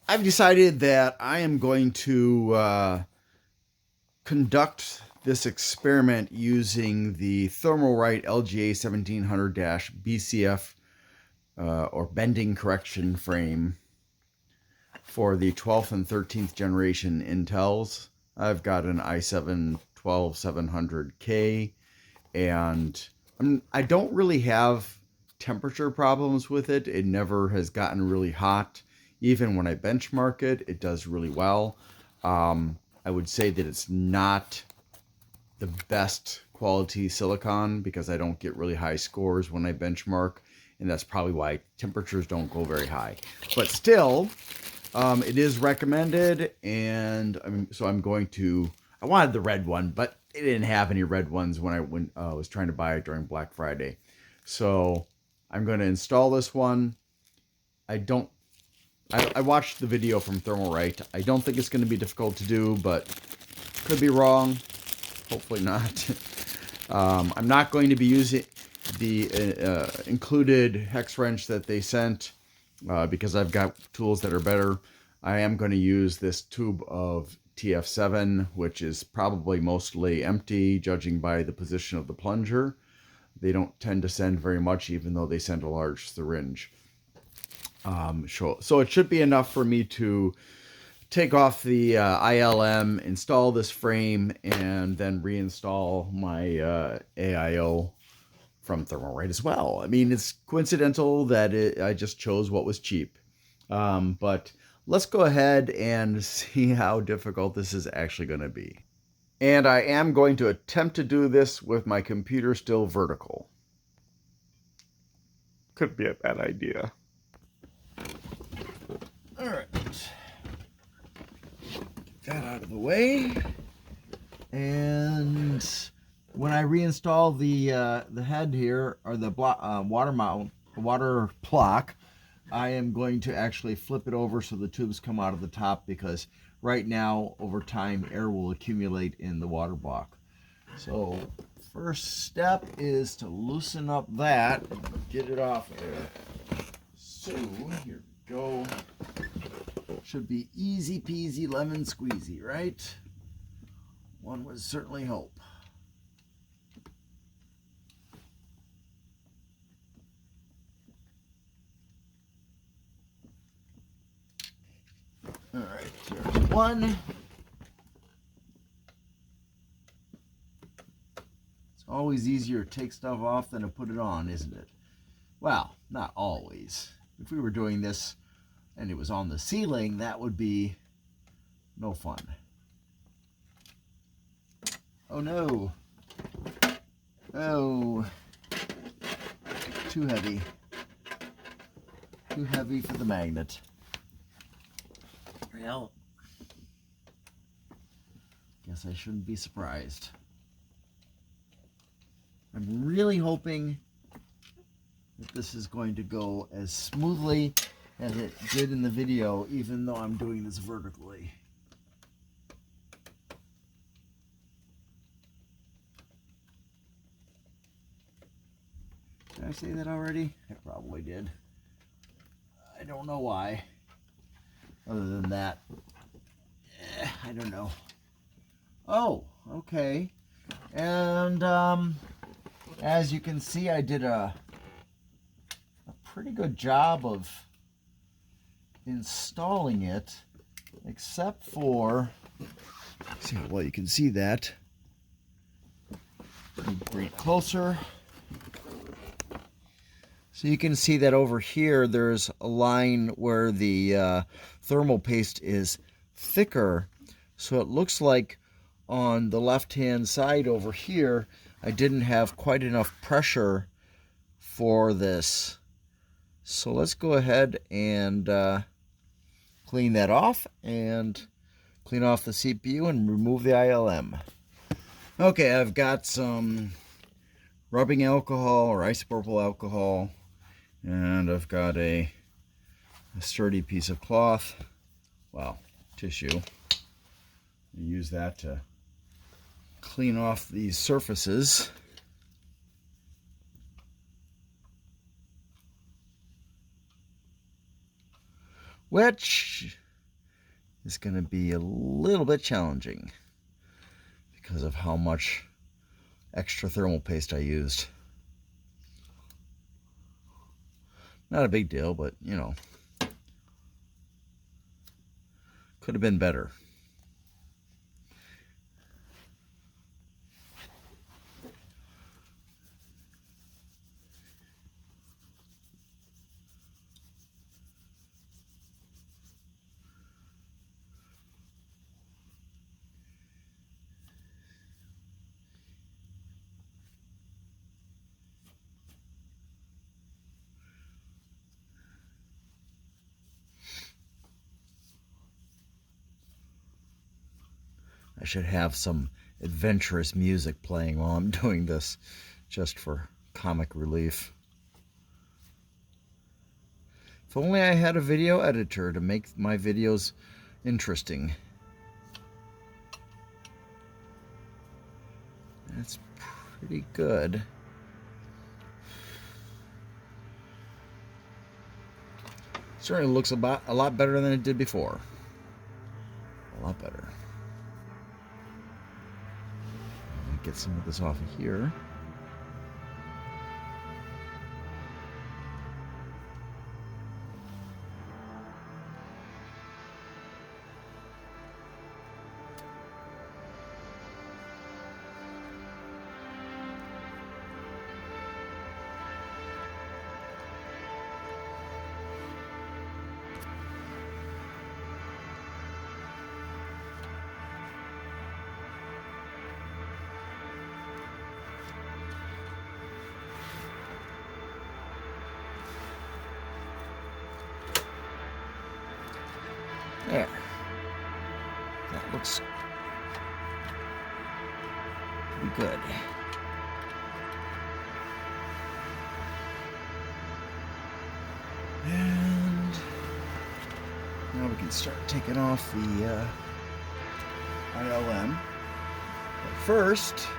I've decided that I am going to conduct this experiment using the Thermalright LGA 1700-BCF or bending correction frame for the 12th and 13th generation Intels. I've got an i7 12700K, and I don't really have temperature problems with it. It never has gotten really hot. Even when I benchmark it, it does really well. I would say that it's not the best quality silicon because I don't get really high scores when I benchmark, and that's probably why temperatures don't go very high. But still, it is recommended, and so I'm going to. I wanted the red one, but they didn't have any red ones when I was trying to buy it during Black Friday. So I'm going to install this one. I watched the video from Thermalright. I don't think it's going to be difficult to do, but could be wrong. Hopefully not. I'm not going to be using the included hex wrench that they sent because I've got tools that are better. I am going to use this tube of TF7, which is probably mostly empty, judging by the position of the plunger. They don't tend to send very much, even though they send a large syringe. So it should be enough for me to take off the ILM, install this frame, and then reinstall my AIO from Thermalright as well. I mean, it's coincidental that I just chose what was cheap. But let's go ahead and see how difficult this is actually going to be. And I am going to attempt to do this with my computer still vertical. Could be a bad idea. All right. Get that out of the way. And when I reinstall the head here, or the water block, I am going to actually flip it over so the tubes come out of the top, because right now, over time, air will accumulate in the water block. So first step is to loosen up that and get it off there. So here we go. Should be easy peasy lemon squeezy, right? One would certainly hope. All right, there's one. It's always easier to take stuff off than to put it on, isn't it? Well, not always. If we were doing this and it was on the ceiling, that would be no fun. Oh no. Oh. Too heavy. Too heavy for the magnet. Well, guess I shouldn't be surprised. I'm really hoping that this is going to go as smoothly as it did in the video, even though I'm doing this vertically. Did I say that already? I probably did. I don't know why. Other than that, I don't know. Oh, okay. And as you can see, I did a pretty good job of installing it, except for, see how well you can see that. Bring it closer. So you can see that over here there's a line where the thermal paste is thicker. So it looks like on the left-hand side over here, I didn't have quite enough pressure for this. So let's go ahead and clean that off and clean off the CPU and remove the ILM. Okay, I've got some rubbing alcohol or isopropyl alcohol, and I've got a sturdy piece of cloth, well, tissue. Use that to clean off these surfaces. Which is going to be a little bit challenging because of how much extra thermal paste I used. Not a big deal, but you know, could have been better. I should have some adventurous music playing while I'm doing this, just for comic relief. If only I had a video editor to make my videos interesting. That's pretty good. Certainly looks a lot better than it did before. A lot better. Get some of this off of here. There. That looks pretty good. And now we can start taking off the ILM. But first,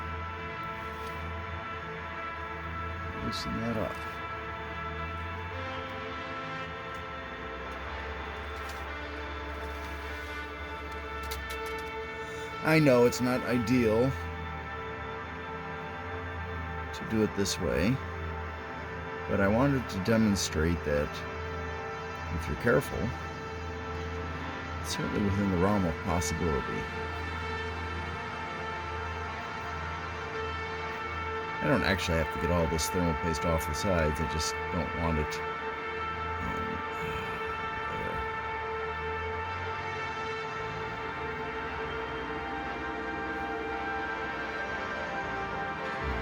loosen that up. I know it's not ideal to do it this way, but I wanted to demonstrate that if you're careful, it's certainly within the realm of possibility. I don't actually have to get all this thermal paste off the sides, I just don't want it there.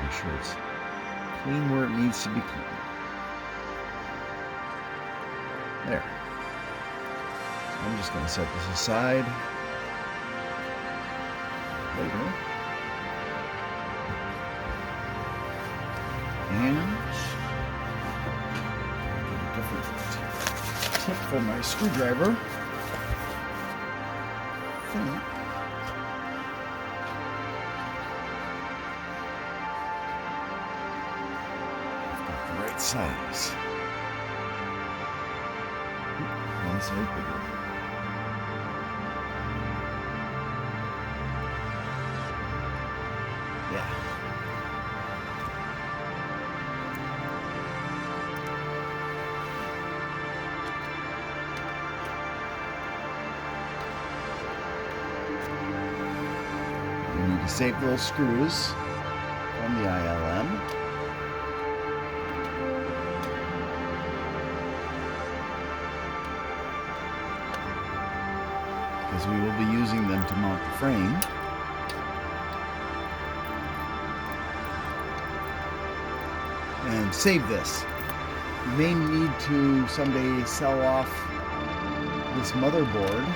Make sure it's clean where it needs to be clean. There. So I'm just going to set this aside later. And get a different tip for my screwdriver. I've got the right size. One side bigger. Yeah. We need to save those screws from the ILM. Because we will be using them to mount the frame. And save this. You may need to someday sell off this motherboard,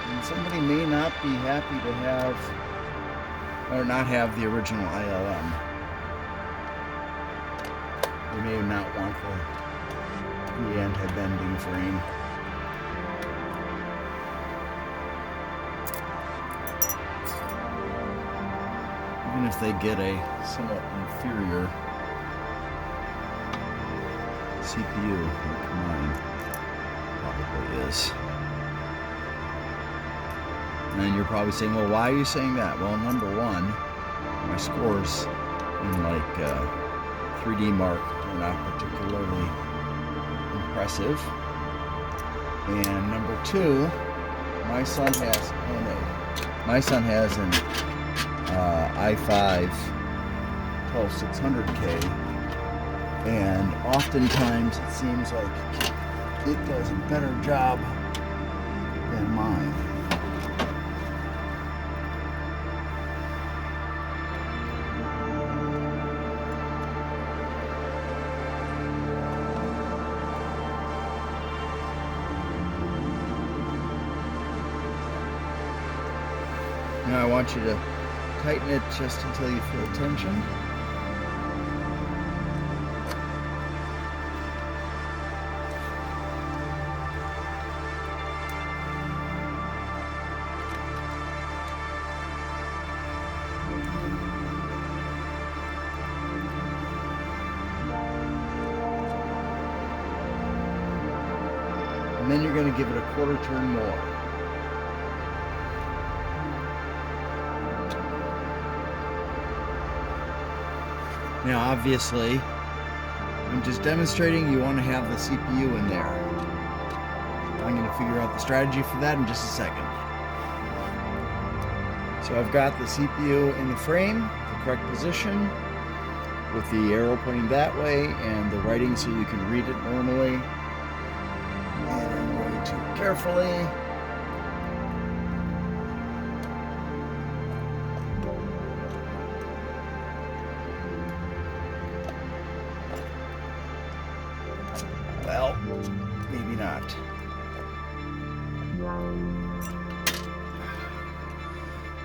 and somebody may not be happy to have, or not have the original ILM. They may not want the anti-bending frame. Even if they get a somewhat inferior CPU, like mine probably is. And you're probably saying, well, why are you saying that? Well, number one, my scores in like 3D Mark are not particularly impressive. And number two, my son has an i5 12600K, and oftentimes it seems like it does a better job than mine. Now I want you to tighten it just until you feel tension. And then you're going to give it a quarter turn more. Now obviously, I'm just demonstrating, you want to have the CPU in there. I'm going to figure out the strategy for that in just a second. So I've got the CPU in the frame, the correct position, with the arrow pointing that way and the writing so you can read it normally. And I'm going to carefully well, maybe not.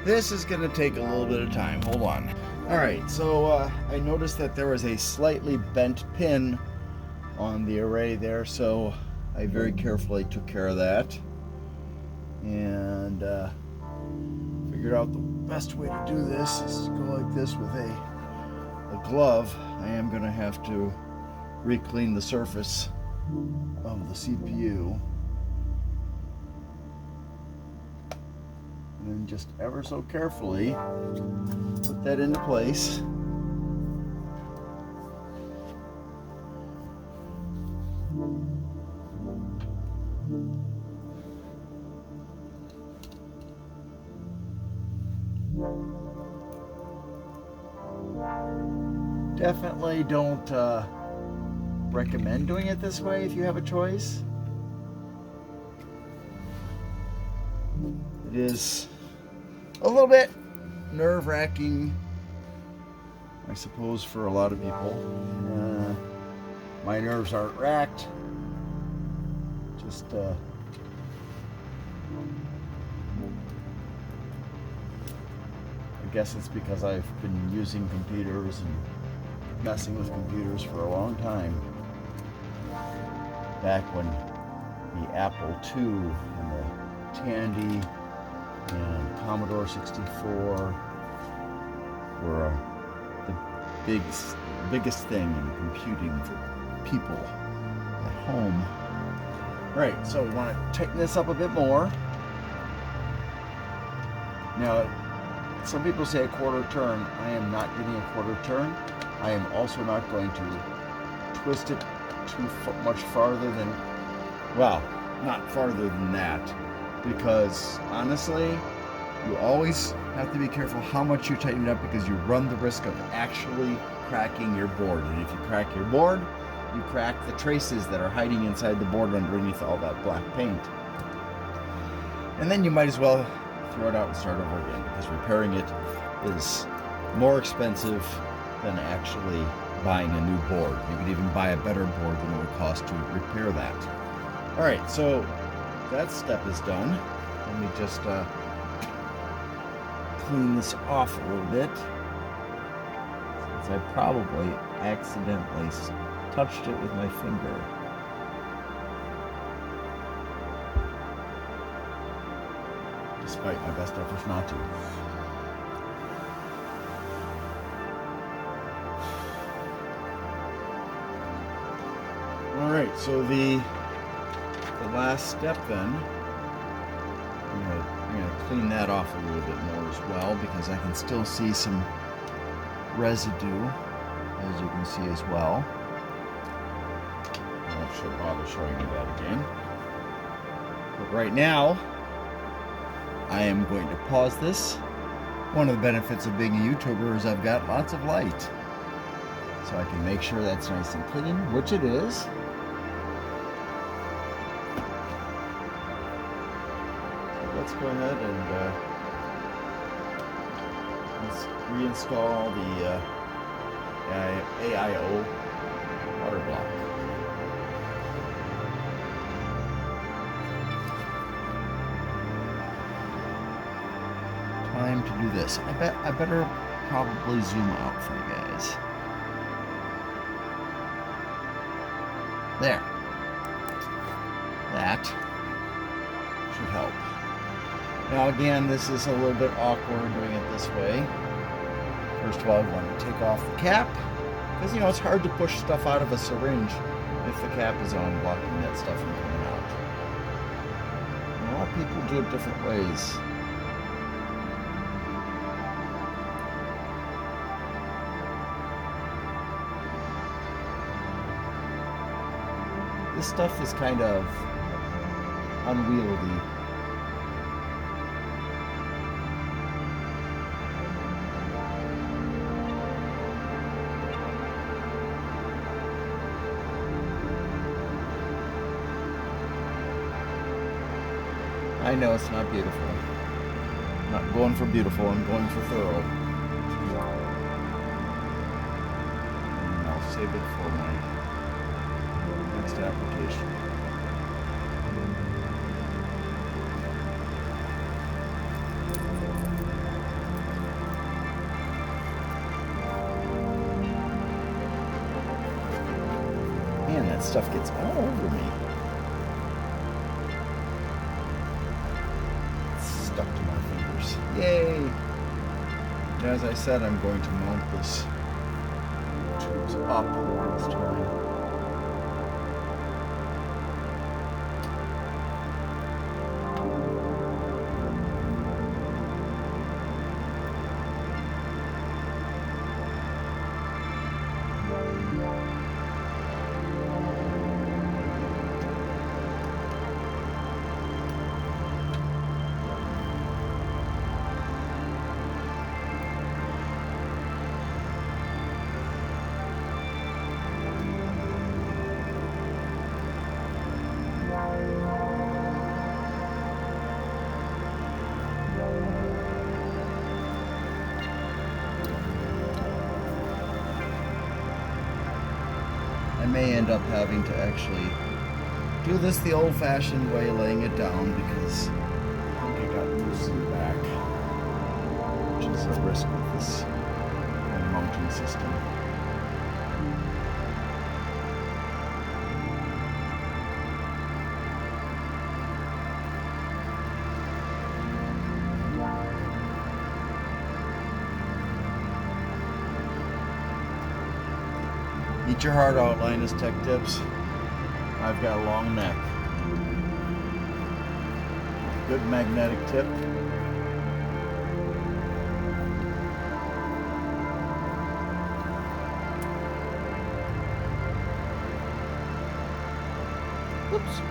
This is going to take a little bit of time. Hold on. Alright, so I noticed that there was a slightly bent pin on the array there, so I very carefully took care of that. And figured out the best way to do this is to go like this with a glove. I am going to have to re-clean the surface of the CPU, and then just ever so carefully put that into place. Definitely don't recommend doing it this way if you have a choice. It is a little bit nerve-wracking, I suppose, for a lot of people. My nerves aren't racked. Just I guess it's because I've been using computers and messing with computers for a long time. Back when the Apple II and the Tandy and Commodore 64 were the biggest thing in computing for people at home. Right, so we want to tighten this up a bit more. Now, some people say a quarter turn. I am not getting a quarter turn. I am also not going to twist it too much farther than, well, not farther than that, because honestly, you always have to be careful how much you tighten it up, because you run the risk of actually cracking your board. And if you crack your board, you crack the traces that are hiding inside the board underneath all that black paint. And then you might as well throw it out and start over again, because repairing it is more expensive than actually buying a new board. You could even buy a better board than it would cost to repair that. All right, so that step is done. Let me just clean this off a little bit, since I probably accidentally touched it with my finger. Despite my best efforts not to. Alright, so the last step then, I'm going to I'm going to clean that off a little bit more as well, because I can still see some residue, as you can see as well. I won't bother showing you that again. But right now, I am going to pause this. One of the benefits of being a YouTuber is I've got lots of light. So I can make sure that's nice and clean, which it is. So let's go ahead and let's reinstall the AIO water block. Time to do this. I better probably zoom out for you guys. There. That should help. Now again, this is a little bit awkward doing it this way. First of all, I want to take off the cap, because it's hard to push stuff out of a syringe if the cap is on, blocking that stuff from coming out. And a lot of people do it different ways. This stuff is kind of unwieldy. I know it's not beautiful. I'm not going for beautiful, I'm going for thorough. And I'll save it for my next application. Man, that stuff gets all over me. It's stuck to my fingers. Yay! And as I said, I'm going to mount this tubes up this time. I may end up having to actually do this the old-fashioned way, laying it down, because I think I got loose in the back, which is a risk with this mounting system. Eat your heart out, Linus Tech Tips. I've got a long neck. Good magnetic tip. Whoops.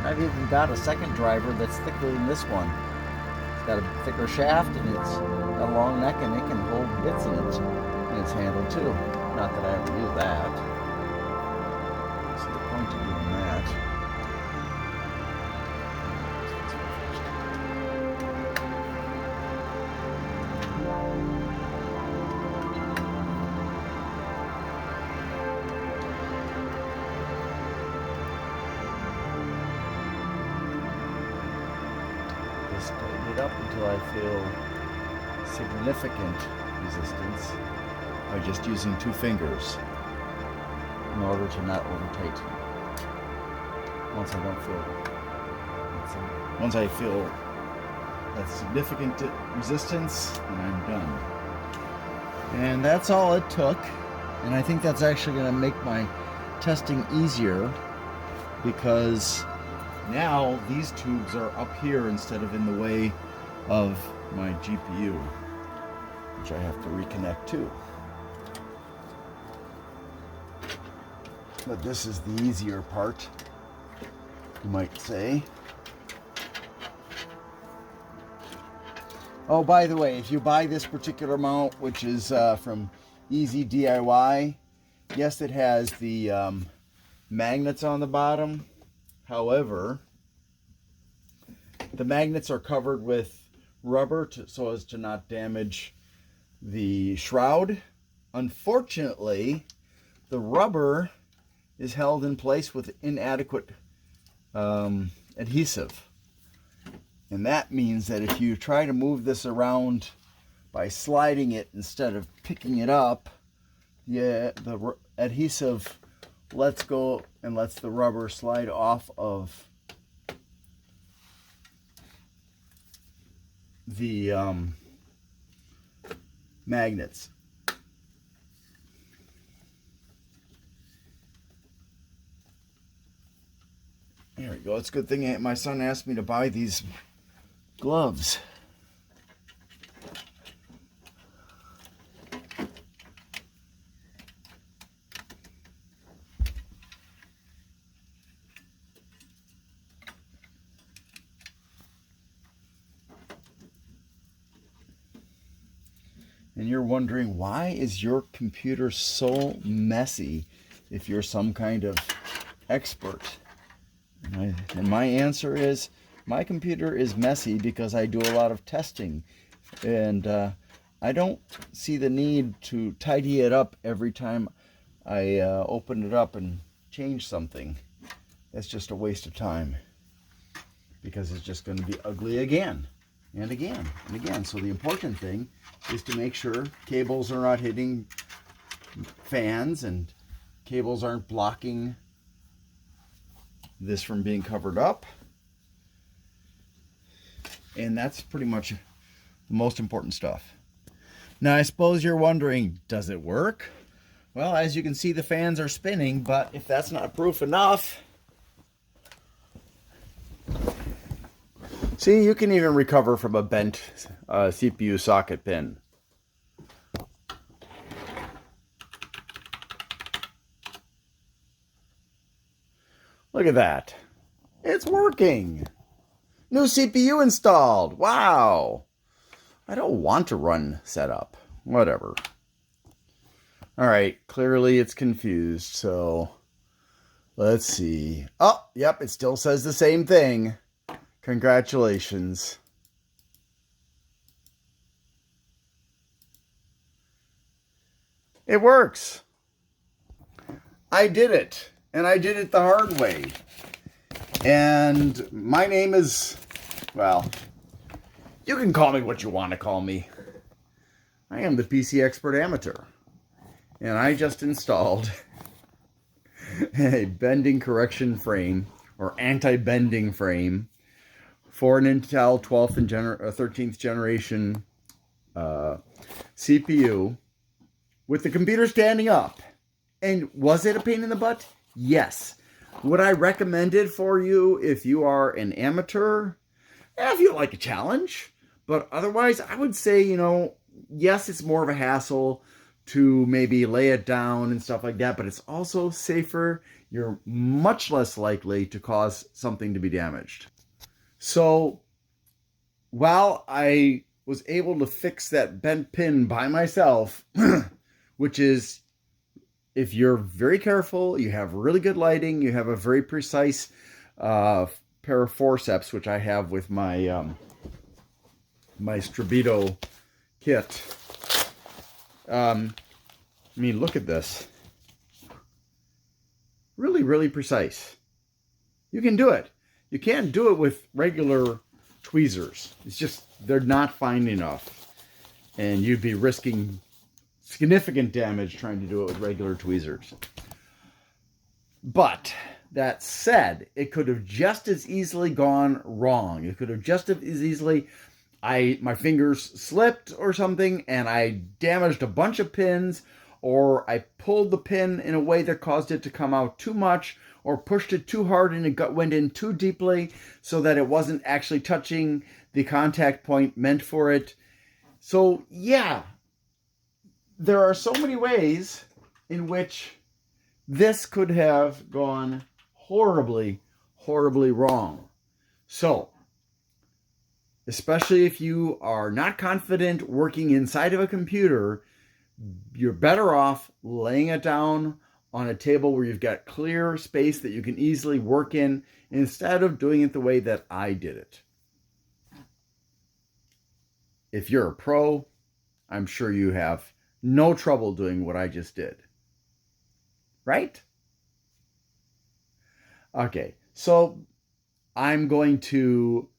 I've even got a second driver that's thicker than this one. It's got a thicker shaft and it's got a long neck, and it can hold bits in its handle too. Not that I ever use that. What's the point of doing that? Just tighten it up until I feel significant resistance by just using two fingers in order to not over tighten. Once I feel that significant resistance, then I'm done. And that's all it took. And I think that's actually going to make my testing easier, because Now these tubes are up here instead of in the way of my GPU, which I have to reconnect to. But this is the easier part, you might say. Oh, by the way, if you buy this particular mount, which is from Easy DIY, yes, it has the magnets on the bottom. However, the magnets are covered with rubber so as to not damage the shroud. Unfortunately, the rubber is held in place with inadequate adhesive. And that means that if you try to move this around by sliding it instead of picking it up, the adhesive lets go and lets the rubber slide off of the magnets. There we go. It's a good thing my son asked me to buy these gloves. And you're wondering, why is your computer so messy if you're some kind of expert? And my answer is, my computer is messy because I do a lot of testing. And I don't see the need to tidy it up every time I open it up and change something. That's just a waste of time, because it's just going to be ugly again and again and again. So the important thing is to make sure cables are not hitting fans and cables aren't blocking this from being covered up. And that's pretty much the most important stuff. Now, I suppose you're wondering, does it work? Well, as you can see, the fans are spinning, but if that's not proof enough, see, you can even recover from a bent CPU socket pin. Look at that. It's working. New CPU installed. Wow. I don't want to run setup. Whatever. All right. Clearly it's confused. So let's see. Oh, yep. It still says the same thing. Congratulations. It works. I did it. And I did it the hard way. And my name is, well, you can call me what you want to call me. I am the PC Expert Amateur. And I just installed a bending correction frame, or anti-bending frame, for an Intel 12th and 13th generation CPU with the computer standing up. And was it a pain in the butt? Yes. Would I recommend it for you if you are an amateur? If you like a challenge. But otherwise, I would say, yes, it's more of a hassle to maybe lay it down and stuff like that, but it's also safer. You're much less likely to cause something to be damaged. So, while I was able to fix that bent pin by myself, which is, if you're very careful, you have really good lighting, you have a very precise pair of forceps, which I have with my my Strabito kit. I mean, look at this. Really, really precise. You can do it. You can't do it with regular tweezers. It's just, they're not fine enough. And you'd be risking significant damage trying to do it with regular tweezers. But that said, it could have just as easily gone wrong. It could have just as easily, my fingers slipped or something and I damaged a bunch of pins, or I pulled the pin in a way that caused it to come out too much, or pushed it too hard and it went in too deeply so that it wasn't actually touching the contact point meant for it. So yeah, there are so many ways in which this could have gone horribly, horribly wrong. So, especially if you are not confident working inside of a computer, you're better off laying it down on a table where you've got clear space that you can easily work in instead of doing it the way that I did it. If you're a pro, I'm sure you have no trouble doing what I just did. Right? Okay, so I'm going to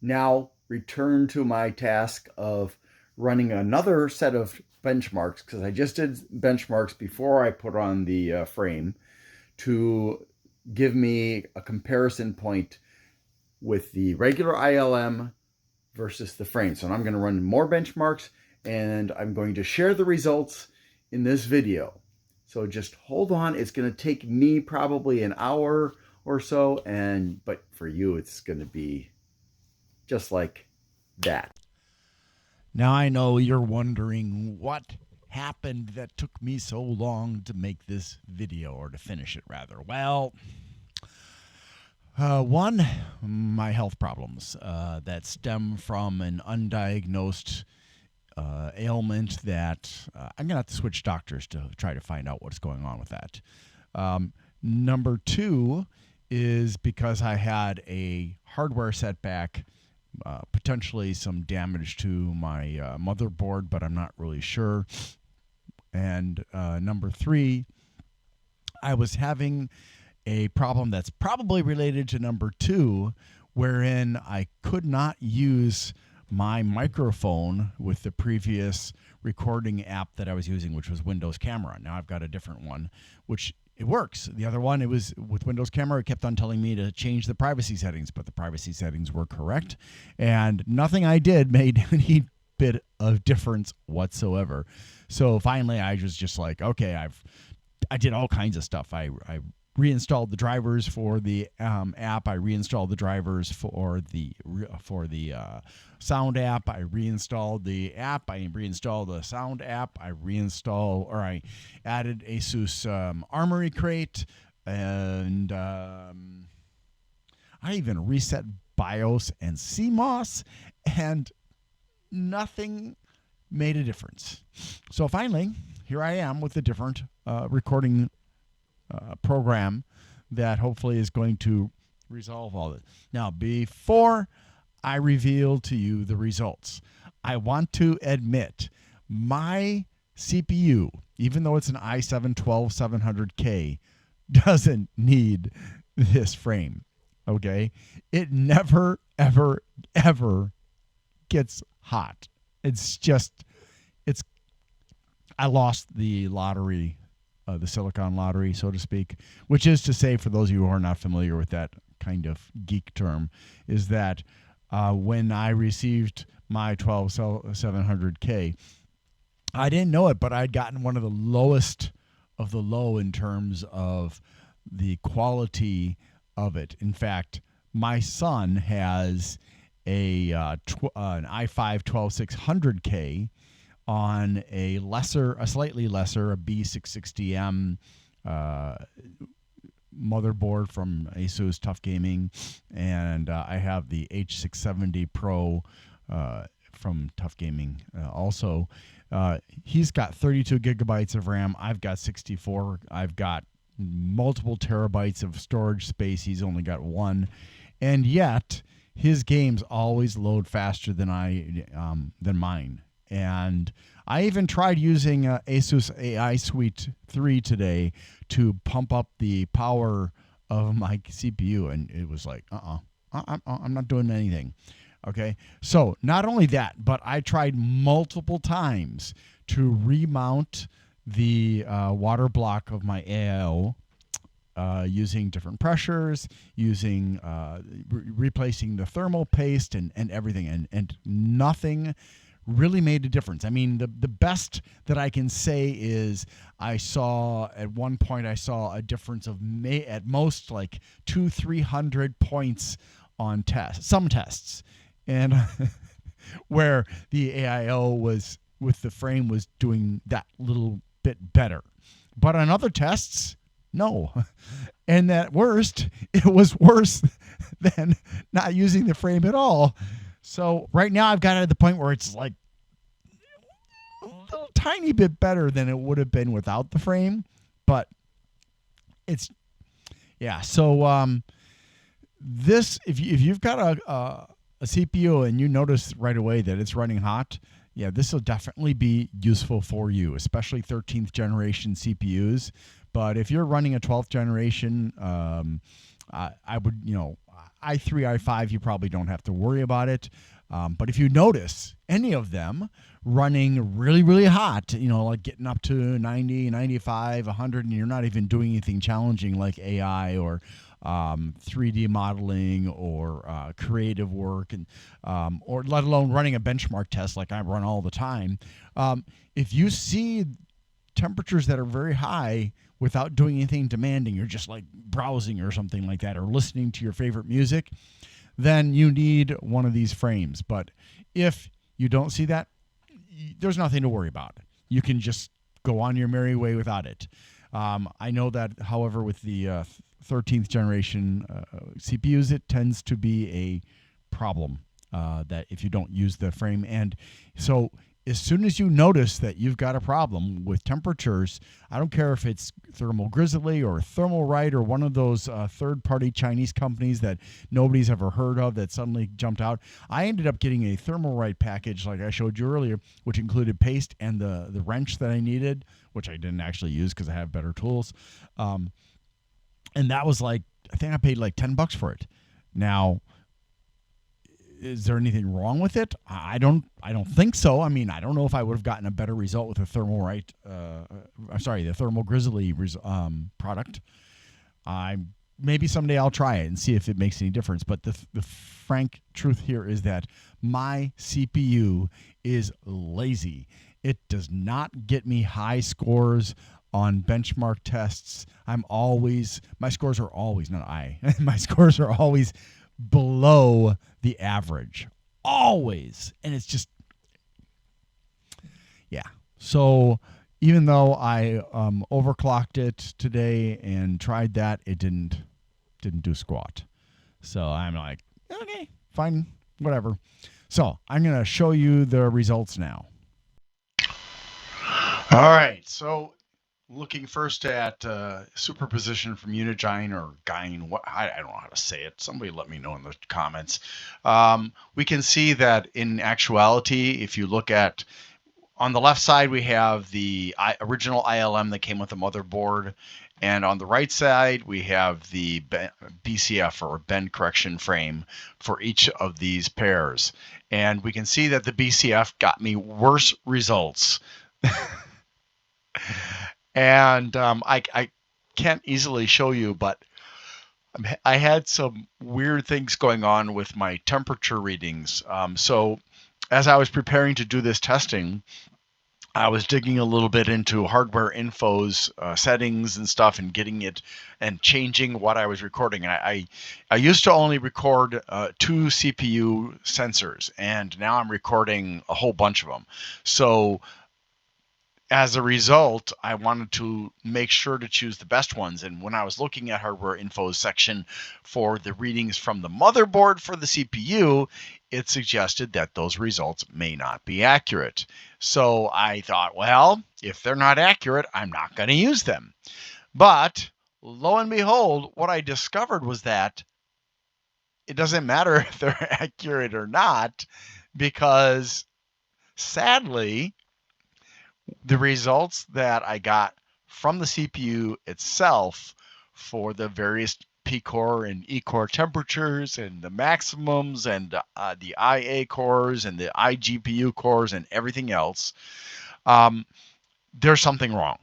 now return to my task of running another set of benchmarks, because I just did benchmarks before I put on the frame to give me a comparison point with the regular ILM versus the frame. So I'm going to run more benchmarks, and I'm going to share the results in this video. So just hold on. It's going to take me probably an hour or so, but for you, it's going to be just like that. Now I know you're wondering what happened that took me so long to make this video, or to finish it rather. Well, one, my health problems that stem from an undiagnosed ailment that I'm going to have to switch doctors to try to find out what's going on with that. Number two is because I had a hardware setback, potentially some damage to my motherboard, but I'm not really sure. And number three, I was having a problem that's probably related to number two, wherein I could not use my microphone with the previous recording app that I was using, which was Windows Camera. Now I've got a different one, which it works. The other one, it was with Windows Camera, it kept on telling me to change the privacy settings, but the privacy settings were correct, and nothing I did made any bit of difference whatsoever. So finally, I was just like, okay, I did all kinds of stuff. I reinstalled the drivers for the app. I reinstalled the drivers for the sound app. I reinstalled the app. I reinstalled the sound app. I added Asus Armory Crate, and I even reset BIOS and CMOS, and nothing made a difference. So finally, here I am with a different recording program that hopefully is going to resolve all this. Now, before I reveal to you the results, I want to admit my CPU, even though it's an i7-12700K, doesn't need this frame. Okay? It never, ever, ever gets hot. I lost the lottery, the silicon lottery, so to speak, which is to say, for those of you who are not familiar with that kind of geek term, is that when I received my 12700K, I didn't know it, but I'd gotten one of the lowest of the low in terms of the quality of it. In fact, my son has an i5 12600K on a slightly lesser, a B660M motherboard from Asus Tough Gaming, and I have the H670 Pro from Tough Gaming also. He's got 32 gigabytes of RAM. I've got 64. I've got multiple terabytes of storage space. He's only got one, and yet his games always load faster than mine. And I even tried using Asus AI Suite 3 today to pump up the power of my CPU, and it was like, I'm not doing anything. Okay, so not only that, but I tried multiple times to remount the water block of my AIO using different pressures, using replacing the thermal paste and everything, and nothing really made a difference. I mean, the best that I can say is I saw at one point a difference of at most like 200-300 points on some tests, and where the AIO was with the frame was doing that little bit better, but on other tests, no. And at worst, it was worse than not using the frame at all. So right now I've got it at the point where it's like a little tiny bit better than it would have been without the frame, but it's yeah. So this if you've got a CPU and you notice right away that it's running hot, yeah, this will definitely be useful for you, especially 13th generation CPUs. But if you're running a 12th generation, I would, i3, i5, you probably don't have to worry about it. But if you notice any of them running really, really hot, like getting up to 90, 95, 100, and you're not even doing anything challenging like AI or 3D modeling or creative work, and or let alone running a benchmark test like I run all the time. If you see temperatures that are very high without doing anything demanding, you're just like browsing or something like that, or listening to your favorite music, then you need one of these frames. But if you don't see that, there's nothing to worry about. You can just go on your merry way without it. I know that, however, with the 13th generation CPUs, it tends to be a problem that if you don't use the frame. And so as soon as you notice that you've got a problem with temperatures, I don't care if it's Thermal Grizzly or Thermalright or one of those third-party Chinese companies that nobody's ever heard of that suddenly jumped out. I ended up getting a Thermalright package like I showed you earlier, which included paste and the wrench that I needed, which I didn't actually use because I have better tools. And that was like, I think I paid like $10 for it. Now, is there anything wrong with it? I don't think so. I mean, I don't know if I would have gotten a better result with a Thermalright. The Thermal Grizzly product. Maybe someday I'll try it and see if it makes any difference. But the frank truth here is that my CPU is lazy. It does not get me high scores on benchmark tests. My scores are always below the average, always. And it's just, yeah. So even though I overclocked it today and tried that, it didn't do squat. So I'm like, okay, fine, whatever. So I'm going to show you the results now. All right, so looking first at superposition from Unigine or Gyne, I don't know how to say it. Somebody let me know in the comments. We can see that in actuality, if you look at on the left side, we have the original ILM that came with the motherboard. And on the right side, we have the BCF or bend correction frame for each of these pairs. And we can see that the BCF got me worse results. And I can't easily show you, but I had some weird things going on with my temperature readings. So as I was preparing to do this testing, I was digging a little bit into hardware info's settings and stuff, and getting it and changing what I was recording. And I used to only record 2 CPU sensors, and now I'm recording a whole bunch of them. So as a result, I wanted to make sure to choose the best ones. And when I was looking at hardware info's section for the readings from the motherboard for the CPU, it suggested that those results may not be accurate. So I thought, well, if they're not accurate, I'm not going to use them. But lo and behold, what I discovered was that it doesn't matter if they're accurate or not, because sadly, the results that I got from the CPU itself for the various P-core and E-core temperatures and the maximums and the IA cores and the iGPU cores and everything else, there's something wrong.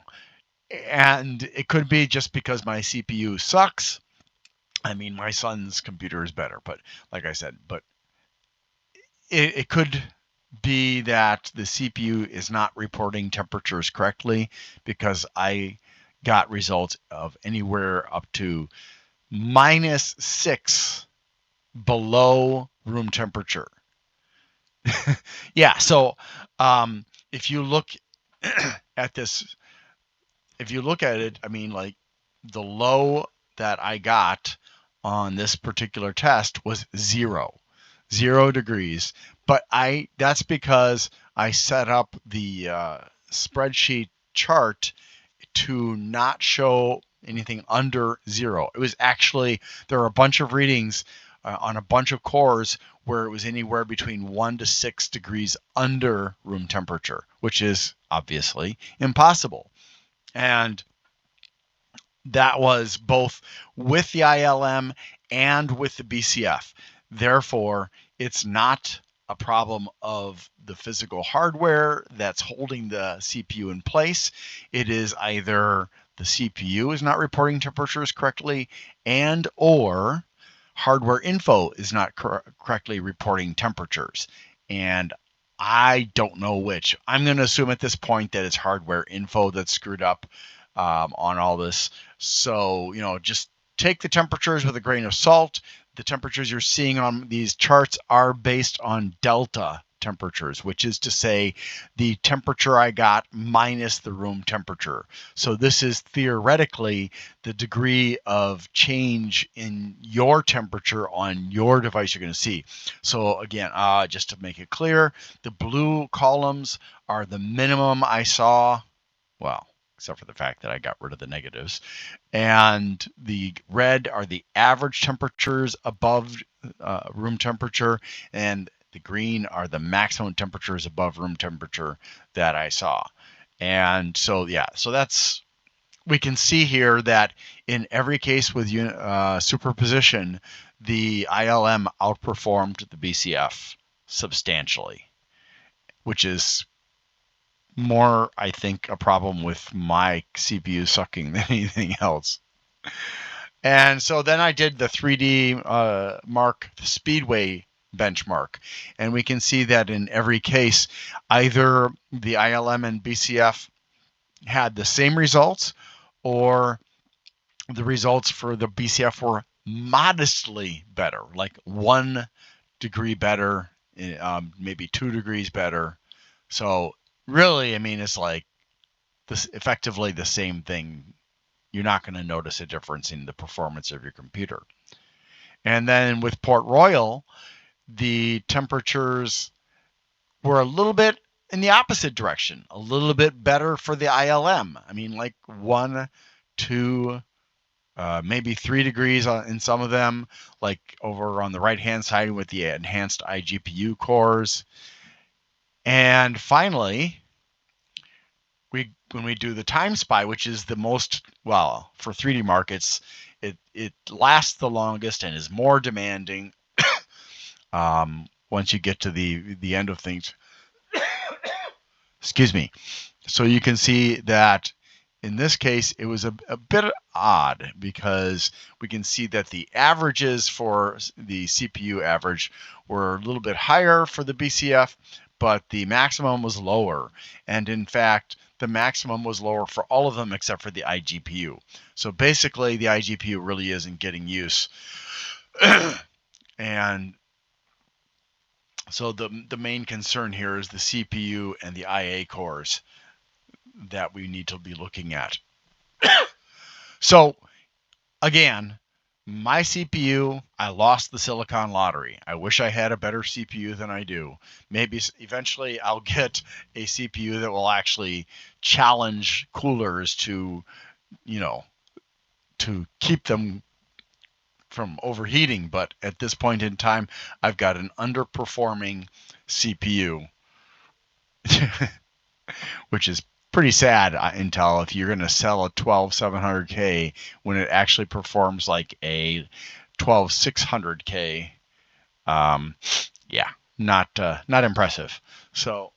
And it could be just because my CPU sucks. I mean, my son's computer is better, but like I said, but it could be that the CPU is not reporting temperatures correctly, because I got results of anywhere up to -6 below room temperature. Yeah, so if you look at this, if you look at it, I mean, like, the low that I got on this particular test was 0 degrees. But that's because I set up the spreadsheet chart to not show anything under 0. It was actually, there are a bunch of readings on a bunch of cores where it was anywhere between 1 to 6 degrees under room temperature, which is obviously impossible. And that was both with the ILM and with the BCF. Therefore, it's not a problem of the physical hardware that's holding the CPU in place. It is either the CPU is not reporting temperatures correctly, and or hardware info is not correctly reporting temperatures. And I don't know which. I'm going to assume at this point that it's hardware info that's screwed up on all this. So, just take the temperatures with a grain of salt. The temperatures you're seeing on these charts are based on delta temperatures, which is to say the temperature I got minus the room temperature. So this is theoretically the degree of change in your temperature on your device you're going to see. So again, just to make it clear, the blue columns are the minimum I saw. Well, except for the fact that I got rid of the negatives. And the red are the average temperatures above room temperature, and the green are the maximum temperatures above room temperature that I saw. And so, yeah, so that's, we can see here that in every case with superposition, the ILM outperformed the BCF substantially, which is more, I think, a problem with my CPU sucking than anything else. And so then I did the 3D Mark Speedway benchmark. And we can see that in every case, either the ILM and BCF had the same results, or the results for the BCF were modestly better, like 1 degree better, maybe 2 degrees better. So really, I mean, it's like this, effectively the same thing. You're not going to notice a difference in the performance of your computer. And then with Port Royal, the temperatures were a little bit in the opposite direction, a little bit better for the ILM. I mean, like 1, 2, maybe 3 degrees in some of them, like over on the right-hand side with the enhanced iGPU cores. And finally, when we do the time spy, which is the most, well, for 3D markets, it lasts the longest and is more demanding once you get to the end of things. Excuse me. So you can see that in this case, it was a bit odd, because we can see that the averages for the CPU average were a little bit higher for the BCF, but the maximum was lower. And in fact, the maximum was lower for all of them except for the iGPU. So basically, the iGPU really isn't getting use. And so the main concern here is the CPU and the IA cores that we need to be looking at. So again, my CPU, I lost the silicon lottery. I wish I had a better CPU than I do. Maybe eventually I'll get a CPU that will actually challenge coolers to, to keep them from overheating. But at this point in time, I've got an underperforming CPU, which is pretty sad, Intel, if you're going to sell a 12700K when it actually performs like a 12600K. Yeah, not impressive. So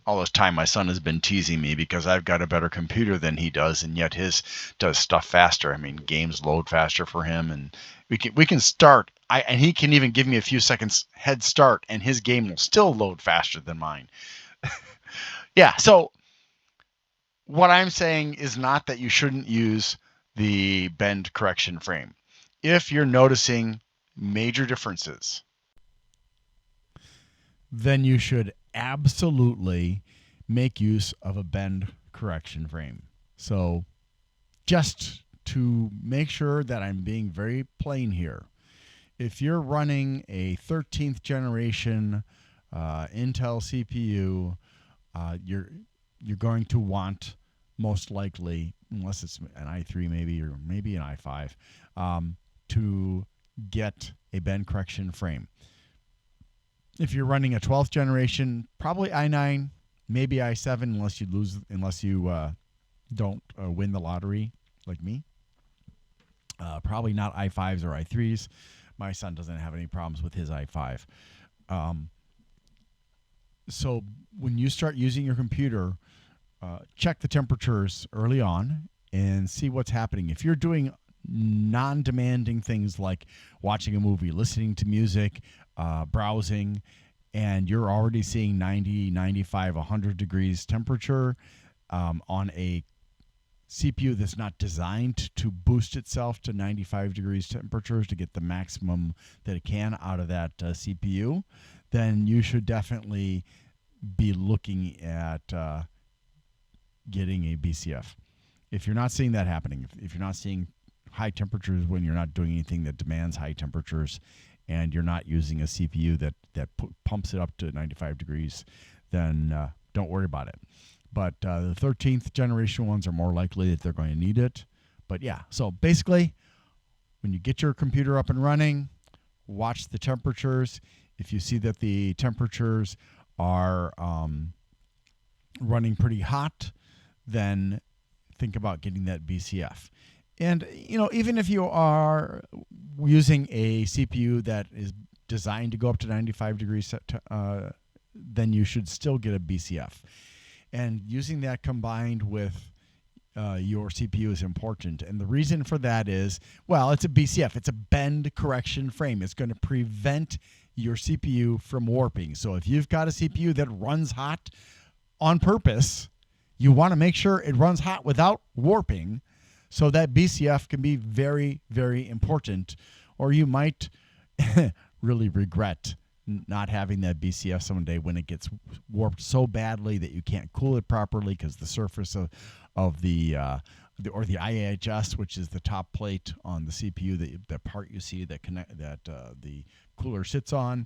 all this time my son has been teasing me because I've got a better computer than he does, and yet his does stuff faster. I mean, games load faster for him, and we can start. And he can even give me a few seconds head start, and his game will still load faster than mine. Yeah. So what I'm saying is not that you shouldn't use the bend correction frame. If you're noticing major differences, then you should absolutely make use of a bend correction frame. So just to make sure that I'm being very plain here, if you're running a 13th generation Intel CPU, you're going to want, most likely, unless it's an i3 maybe, or maybe an i5, to get a bend correction frame. If you're running a 12th generation, probably i9, maybe i7, unless you don't win the lottery like me. Probably not i5s or i3s. My son doesn't have any problems with his i5. So when you start using your computer, check the temperatures early on and see what's happening. If you're doing non-demanding things like watching a movie, listening to music, browsing, and you're already seeing 90, 95, 100 degrees temperature on a CPU that's not designed to boost itself to 95 degrees temperatures to get the maximum that it can out of that CPU, then you should definitely be looking at getting a BCF. If you're not seeing that happening, if you're not seeing high temperatures when you're not doing anything that demands high temperatures, and you're not using a CPU that pumps it up to 95 degrees, then don't worry about it. But the 13th generation ones are more likely that they're going to need it. But yeah, so basically, when you get your computer up and running, watch the temperatures. If you see that the temperatures are running pretty hot, then think about getting that BCF. And, even if you are using a CPU that is designed to go up to 95 degrees, then you should still get a BCF. And using that combined with your CPU is important. And the reason for that is, well, it's a BCF. It's a bend correction frame. It's going to prevent your CPU from warping. So if you've got a CPU that runs hot on purpose, you want to make sure it runs hot without warping. So that BCF can be very, very important, or you might really regret not having that BCF someday when it gets warped so badly that you can't cool it properly because the surface of the IHS, which is the top plate on the CPU, the part you see that the cooler sits on,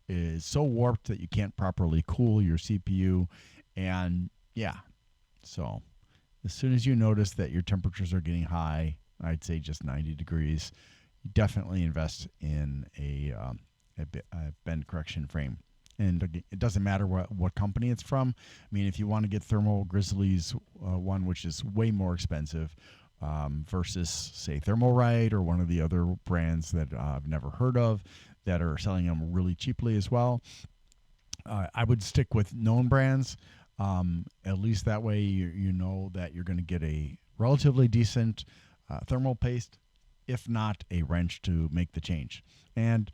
is so warped that you can't properly cool your CPU, and yeah, so. As soon as you notice that your temperatures are getting high, I'd say just 90 degrees, you definitely invest in a bend correction frame. And it doesn't matter what company it's from. I mean, if you want to get Thermal Grizzly's one, which is way more expensive, versus, say, Thermalright or one of the other brands that I've never heard of that are selling them really cheaply as well, I would stick with known brands. At least that way you know that you're going to get a relatively decent thermal paste, if not a wrench to make the change. And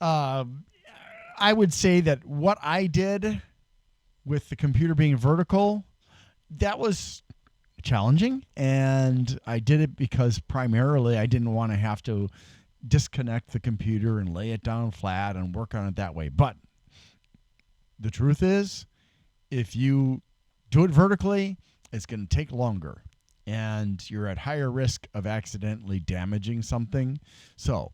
I would say that what I did with the computer being vertical, that was challenging, and I did it because primarily I didn't want to have to disconnect the computer and lay it down flat and work on it that way. But the truth is, if you do it vertically, it's going to take longer, and you're at higher risk of accidentally damaging something. So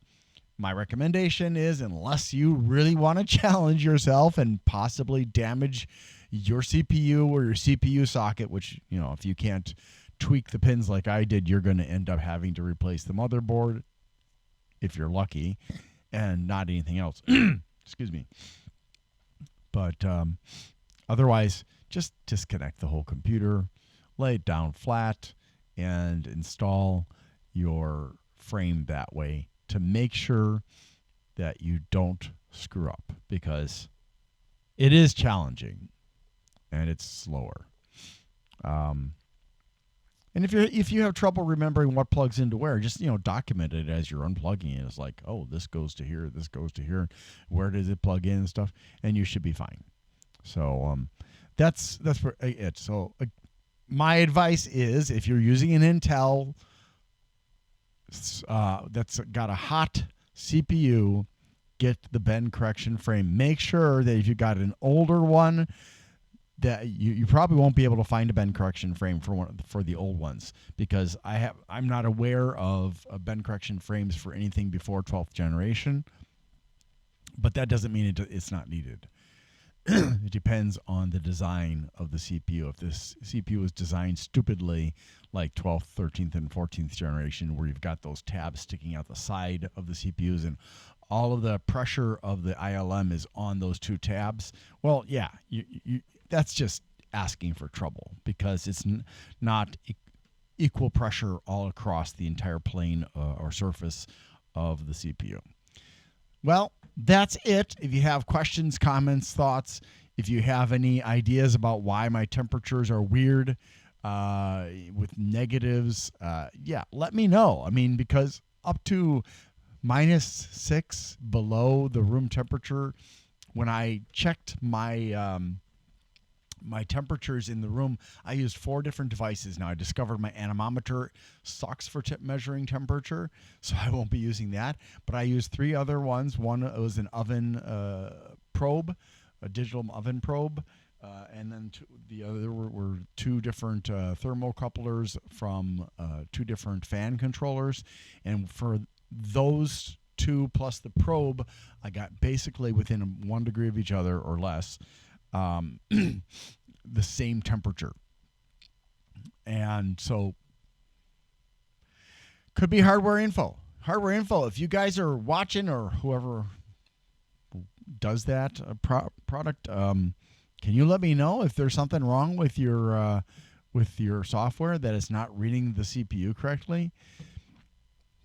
my recommendation is, unless you really want to challenge yourself and possibly damage your CPU or your CPU socket, which, if you can't tweak the pins like I did, you're going to end up having to replace the motherboard, if you're lucky, and not anything else. Excuse me. But otherwise, just disconnect the whole computer, lay it down flat, and install your frame that way to make sure that you don't screw up, because it is challenging. and it's slower. And if you have trouble remembering what plugs into where, just document it as you're unplugging it. It's like, oh, this goes to here, this goes to here. Where does it plug in and stuff? And you should be fine. So that's it. So my advice is, if you're using an Intel that's got a hot CPU, get the bend correction frame. Make sure that if you got an older one, that you probably won't be able to find a bend correction frame for the old ones, because I'm not aware of bend correction frames for anything before 12th generation, but that doesn't mean it's not needed. It depends on the design of the CPU. If this CPU is designed stupidly, like 12th, 13th, and 14th generation, where you've got those tabs sticking out the side of the CPUs and all of the pressure of the ILM is on those two tabs, well, yeah, that's just asking for trouble, because it's not equal pressure all across the entire plane or surface of the CPU. Well, that's it. If you have questions, comments, thoughts, if you have any ideas about why my temperatures are weird with negatives, yeah, let me know. I mean, because up to -6 below the room temperature, when I checked my my temperatures in the room, I used 4 different devices. Now, I discovered my anemometer sucks for measuring temperature, so I won't be using that. But I used 3 other ones. One was an oven probe, a digital oven probe, and then the other were 2 different thermocouplers from 2 different fan controllers. And for those 2 plus the probe, I got basically within 1 degree of each other or less. The same temperature. And so could be hardware info. If you guys are watching, or whoever does that product, can you let me know if there's something wrong with your software that is not reading the CPU correctly?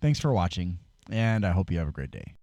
Thanks for watching, and I hope you have a great day.